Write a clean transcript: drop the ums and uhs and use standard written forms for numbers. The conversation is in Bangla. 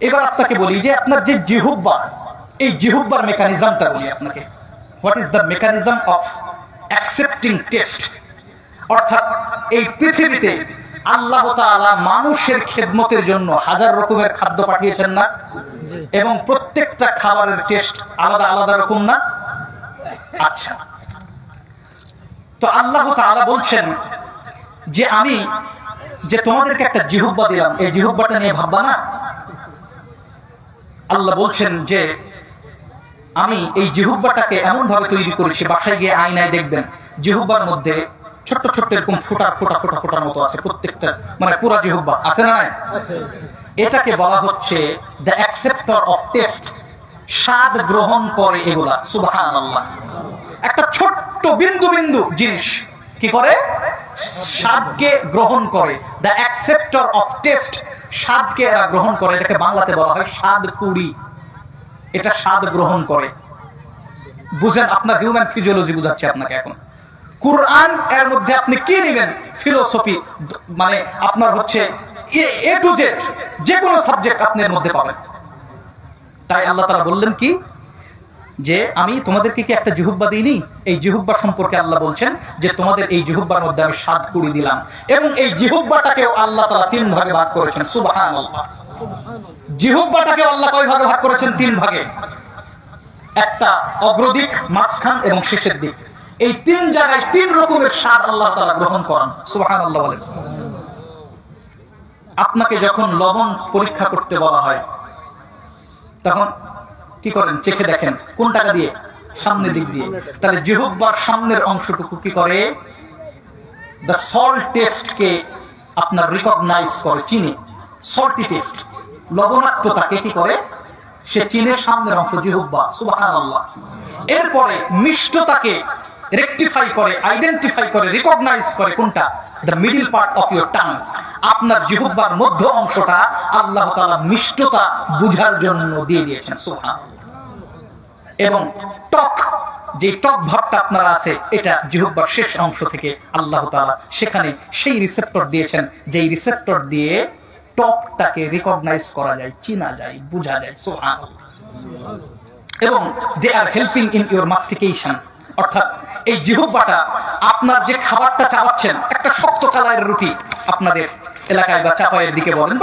এবার আপনাকে বলি যে আপনার যে জিহ্বা, এই জিহ্বার মেকানিজমটা বলি আপনাকে। What is the mechanism of accepting test? অর্থাৎ এই পৃথিবীতে আল্লাহ তাআলা মানুষের খেদমতের জন্য হাজার রকমের খাদ্য পাঠিয়েছেন না? এবং প্রত্যেকটা খাবারের টেস্ট আলাদা আলাদা রকম না? আচ্ছা, তো আল্লাহ তাআলা বলছেন যে আমি যে তোমাদেরকে একটা জিহ্বা দিলাম, এই জিহ্বাটা নিয়ে ভাববা না? আল্লাহ বলছেন যে আমি এই জিহ্বাটাকে এমন ভাবে তৈরি করেছি, বাসায় গিয়ে আয়নায় দেখবেন জিহ্বার মধ্যে ছোট্ট ছোট্ট এরকম ফোটার মতো আছে, প্রত্যেকটা মানে পুরা জিহ্বা আছে না? এটাকে বলা হচ্ছে দ্য অ্যাকসেপ্টর অফ টেস্ট। স্বাদ গ্রহণ করে এগুলা, সুবহানাল্লাহ। একটা ছোট্ট বিন্দু বিন্দু জিনিস কি করে? স্বাদকে গ্রহণ করে। দ্য অ্যাকসেপ্টর অফ টেস্ট, স্বাদকে এরা গ্রহণ করে। এটাকে বাংলাতে বলা হয় স্বাদ কুড়ি। এটা স্বাদ গ্রহণ করে। বুঝেন, আপনার হিউম্যান ফিজিওলজি বুঝাচ্ছে আপনাকে এখন। কুরআন এর মধ্যে আপনি কি নেবেন? ফিলোসফি, মানে আপনার হচ্ছে এ টু জেড যে কোনো সাবজেক্ট আপনি এর মধ্যে পাবেন। তাই আল্লাহ তাআলা বললেন কি, যে আমি তোমাদেরকে কি একটা জিহ্বা দিইনি? এই জিহ্বা সম্পর্কে আল্লাহ বলছেন যে তোমাদের এই জিহ্বার মধ্যে আমি স্বাদ কুড়ি দিলাম, এবং এই জিহ্বাটাকেও আল্লাহ তাআলা তিন ভাগে ভাগ করেছেন। সুবহানাল্লাহ। জিহ্বাটাকে আল্লাহ কয় ভাগে ভাগ করেছেন? তিন ভাগে। একটা অগ্রদিক, মাঝখান এবং শেষের দিক। এই তিন জায়গায় তিন রকমের স্বাদ আল্লাহ তাআলা গ্রহণ করেন। সুবহানাল্লাহ বলেন। আপনাকে যখন লবণ পরীক্ষা করতে বলা হয় তখন কি করেন? চেখে দেখেন কোন টাকা দিয়ে? সামনের দিক দিয়ে। তাহলে জিহ্বার সামনের অংশটুকু কি করে? দ্য সল্ট টেস্টকে আপনার রিকগনাইজ করে, চিনে। সল্টি টেস্ট, লবণাক্ততাকে কি করে? সে চিনে সামনের অংশ, জিহ্বা। সুবহানাল্লাহ। এরপরে মিষ্টতাকে রেকটিফাই করে, আইডেন্টিফাই করে, রিকগনাইজ করে কোনটা? The middle part of your tongue. আপনার জিহ্বার মধ্য অংশটা আল্লাহ তাআলা মিষ্টতা বুঝার জন্য দিয়ে দিয়েছেন। সুবহানাল্লাহ। এবং টক, যে টক ভাবটা আপনার আছে, এটা জিহ্বার শেষ অংশ থেকে আল্লাহ তাআলা সেখানে সেই রিসেপ্টর দিয়েছেন, যেই রিসেপ্টর দিয়ে টকটাকে রিকগনাইজ করা যায়, চিনা যায়, বোঝা যায়। সুবহানাল্লাহ। এবং দে আর হেল্পিং ইন ইউর মাস্টিকেশন। অর্থাৎ এই জিহ্বাটা আপনার যে খাবারটা চাবাচ্ছেন, একটা শক্ত কালারের রুটি আপনাদের এলাকায় বা চাপাইয়ের দিকে বলেন,